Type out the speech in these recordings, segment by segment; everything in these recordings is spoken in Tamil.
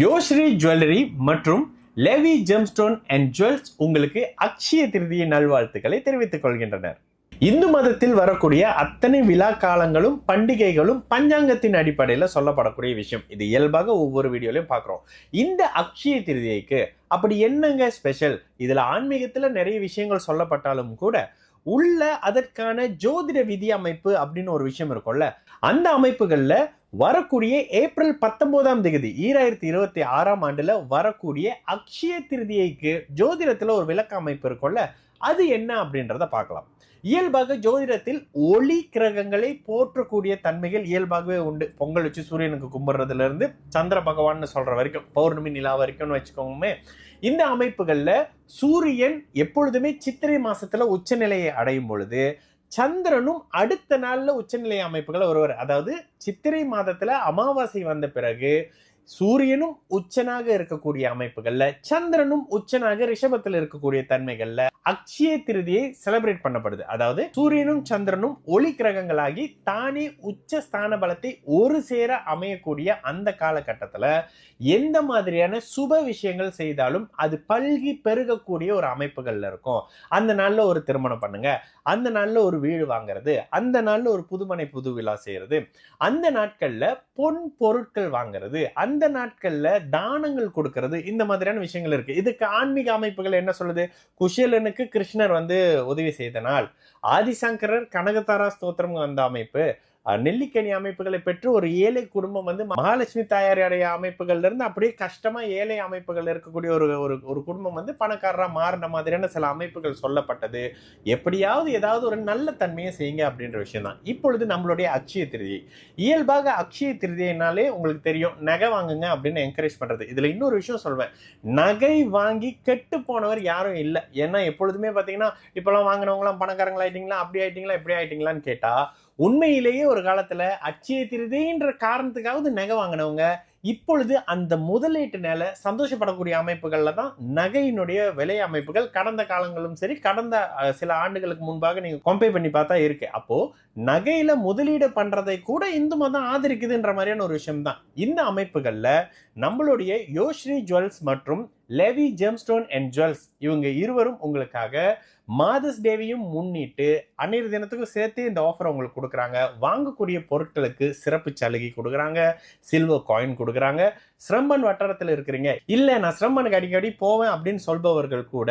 யோஸ்ரீ ஜுவல்லரி மற்றும் லெவி ஜெம்ஸ்டோன் அண்ட் ஜுவல்ஸ் உங்களுக்கு அக்ஷய திருதியை நல்வாழ்த்துக்களை தெரிவித்துக் கொள்கின்றனர். இந்து மதத்தில் வரக்கூடிய அத்தனை விழா காலங்களும் பண்டிகைகளும் பஞ்சாங்கத்தின் அடிப்படையில் சொல்லப்படக்கூடிய விஷயம். இது இயல்பாக ஒவ்வொரு வீடியோலையும் பார்க்குறோம். இந்த அக்ஷய திருதியைக்கு அப்படி என்னங்க ஸ்பெஷல்? இதுல ஆன்மீகத்துல நிறைய விஷயங்கள் சொல்லப்பட்டாலும் கூட உள்ள அதற்கான ஜோதிட விதி அமைப்பு அப்படின்னு ஒரு விஷயம் இருக்கும்ல, அந்த அமைப்புகள்ல வரக்கூடிய ஏப்ரல் 19ஆம் தேதி 2026 வரக்கூடிய அக்ஷய திருதியைக்கு ஜோதிடத்துல ஒரு விளக்க அமைப்பு இருக்கும்ல, அது என்ன அப்படின்றத பார்க்கலாம். இயல்பாக ஜோதிடத்தில் ஒளி கிரகங்களை போற்றக்கூடிய தன்மைகள் இயல்பாகவே உண்டு. பொங்கல் வச்சு சூரியனுக்கு கும்பிடுறதுல இருந்து சந்திர பகவான் சொல்ற வரைக்கும், பௌர்ணமி நிலா வரைக்கும்னு வச்சுக்கோங்க. இந்த அமைப்புகள்ல சூரியன் எப்பொழுதுமே சித்திரை மாசத்துல உச்சநிலையை அடையும் பொழுது சந்திரனும் அடுத்த நாள்ல உச்சநிலை அமைப்புகள் வருவார். அதாவது சித்திரை மாதத்துல அமாவாசை வந்த பிறகு சூரியனும் உச்சனாக இருக்கக்கூடிய அமைப்புகள்ல, சந்திரனும் உச்சனாக ரிஷபத்தில் இருக்கக்கூடிய தன்மைகள்ல அக்ஷய திருதியை செலிப்ரேட் பண்ணப்படுது. அதாவது சூரியனும் சந்திரனும் ஒளி கிரகங்களாகி தானே உச்ச ஸ்தான பலத்தை ஒரு சேர அமையக்கூடிய அந்த காலகட்டத்துல எந்த மாதிரியான சுப விஷயங்கள் செய்தாலும் அது பல்கி பெருகக்கூடிய ஒரு அமைப்புகள்ல இருக்கும். அந்த நாள்ல ஒரு திருமணம் பண்ணுங்க, அந்த நாள்ல ஒரு வீடு வாங்குறது, அந்த நாள்ல ஒரு புதுமனை புது விழா செய்யறது, அந்த நாட்கள்ல பொன் பொருட்கள் வாங்குறது, அந்த நாட்கள்ல தானங்கள் கொடுக்கிறது, இந்த மாதிரியான விஷயங்கள் இருக்கு. இதுக்கு ஆன்மீக அமைப்புகள் என்ன சொல்லுது? குஷேலனுக்கு கிருஷ்ணர் உதவி செய்த நாள், ஆதிசங்கரர் கனகதாரா ஸ்தோத்திரம் வந்த அமைப்பு, நெல்லிக்கனி அமைப்புகளை பெற்று ஒரு ஏழை குடும்பம் மகாலட்சுமி தாயாருடைய அமைப்புகள்ல இருந்து அப்படியே கஷ்டமா ஏழை அமைப்புகள் இருக்கக்கூடிய ஒரு குடும்பம் பணக்காரரா மாறின மாதிரியான சில அமைப்புகள் சொல்லப்பட்டது. எப்படியாவது ஏதாவது ஒரு நல்ல தன்மையை செய்யுங்க அப்படின்ற விஷயம் தான். இப்பொழுது நம்மளுடைய அக்ஷய திருதியை, இயல்பாக அக்ஷய திருதியினாலே உங்களுக்கு தெரியும், நகை வாங்குங்க அப்படின்னு என்கரேஜ் பண்றது. இதுல இன்னொரு விஷயம் சொல்வேன், நகை வாங்கி கெட்டு போனவர் யாரும் இல்லை. ஏன்னா எப்பொழுதுமே பாத்தீங்கன்னா இப்பெல்லாம் வாங்கினவங்களாம் பணக்காரங்களா ஆயிட்டீங்களா, அப்படி ஆயிட்டீங்களா, இப்படி ஆயிட்டீங்களான்னு கேட்டா, உண்மையிலேயே ஒரு காலத்துல அட்சய திருதின்ற காரணத்துக்காவது நகை வாங்கினவங்க இப்பொழுது அந்த முதலீட்டுனால சந்தோஷப்படக்கூடிய அமைப்புகள்ல தான் நகையினுடைய விலை அமைப்புகள் கடந்த காலங்களும் சரி, கடந்த சில ஆண்டுகளுக்கு முன்பாக நீங்க கம்பேர் பண்ணி பார்த்தா இருக்கு. அப்போ நகையில முதலீடு பண்றதை கூட இந்து மதம் ஆதரிக்குதுன்ற மாதிரியான ஒரு விஷயம் தான். இந்த அமைப்புகள்ல நம்மளுடைய யோஸ்ரீ ஜுவல்ஸ் மற்றும் லெவி ஜெம்ஸ்டோன் அண்ட் ஜுவல்ஸ் இவங்க இருவரும் உங்களுக்காக மாதர்ஸ் டேவையும் முன்னிட்டு அன்னைய தினத்துக்கும் சேர்த்து இந்த ஆஃபர் உங்களுக்கு கொடுக்குறாங்க. வாங்கக்கூடிய பொருட்களுக்கு சிறப்பு சலுகை கொடுக்குறாங்க, சில்வர் காயின் கொடுக்குறாங்க. சிரம்பன் வட்டாரத்தில் இருக்கிறீங்க, இல்ல நான் சிரம்பனுக்கு அடிக்கடி போவேன் அப்படின்னு சொல்பவர்கள் கூட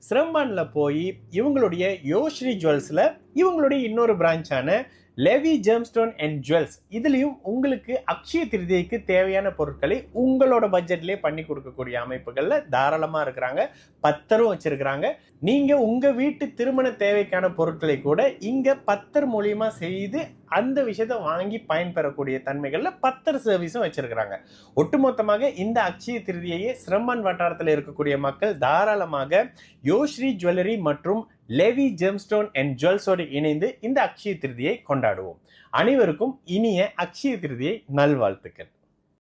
சிரம்பன்ல போய் இவங்களுடைய யோஸ்ரீ ஜுவல்ஸ்ல இவங்களுடைய இன்னொரு பிரான்ச்சான லெவி ஜெம்ஸ்டோன் அண்ட் ஜுவல்ஸ் இதுலயும் உங்களுக்கு அக்ஷய திருதியைக்கு தேவையான பொருட்களை உங்களோட பட்ஜெட்லயே பண்ணி கொடுக்கக்கூடிய அமைப்புகள்ல தாராளமா இருக்கிறாங்க. பத்தரும் வச்சிருக்கிறாங்க. நீங்க உங்க வீட்டு திருமண தேவைக்கான பொருட்களை கூட இங்க பத்தர் மூலியமா செய்து அந்த விஷயத்த வாங்கி பயன்பெறக்கூடிய தன்மைகள்ல பத்தர் சர்வீஸும் வச்சிருக்கிறாங்க. ஒட்டுமொத்தமாக இந்த அக்ஷய திருதியையே சிரம்பன் வட்டாரத்தில் இருக்கக்கூடிய மக்கள் தாராளமாக யோஸ்ரீ ஜுவல்லரி மற்றும் லெவி ஜெம்ஸ்டோன் அண்ட் ஜுவல்ஸோடு இணைந்து இந்த அக்ஷய திருதியை கொண்டாடுவோம். அனைவருக்கும் இனிய அக்ஷய திருதியை நல்வாழ்த்துக்கள்.